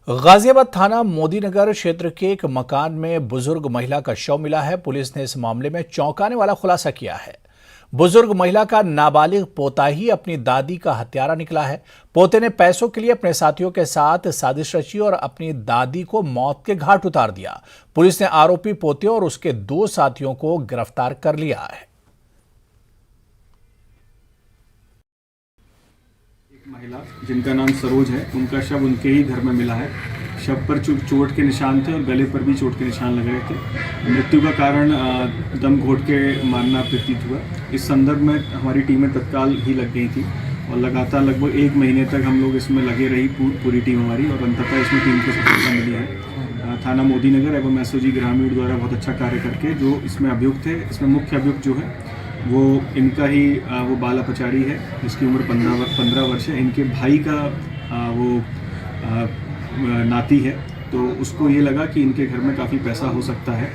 गाजियाबाद थाना मोदीनगर क्षेत्र के एक मकान में बुजुर्ग महिला का शव मिला है। पुलिस ने इस मामले में चौंकाने वाला खुलासा किया है। बुजुर्ग महिला का नाबालिग पोता ही अपनी दादी का हत्यारा निकला है। पोते ने पैसों के लिए अपने साथियों के साथ साजिश रची और अपनी दादी को मौत के घाट उतार दिया। पुलिस ने आरोपी पोते और उसके 2 साथियों को गिरफ्तार कर लिया है। महिला जिनका नाम सरोज है, उनका शव उनके ही घर में मिला है। शव पर चोट के निशान थे और गले पर भी चोट के निशान लग रहे थे। मृत्यु का कारण दम घोट के मारना प्रतीत हुआ। इस संदर्भ में हमारी टीमें तत्काल ही लग गई थी और लगातार लगभग 1 महीने तक हम लोग इसमें लगे रही, पूरी टीम हमारी, और अंततः इसमें टीम को सफलता मिली है। थाना मोदीनगर एवं एसओजी ग्रामीण द्वारा बहुत अच्छा कार्य करके जो इसमें अभियुक्त है, इसमें मुख्य अभियुक्त जो है वो इनका ही वो बाल अपचारी है, जिसकी उम्र 15 वर्ष है। इनके भाई का वो नाती है, तो उसको ये लगा कि इनके घर में काफ़ी पैसा हो सकता है।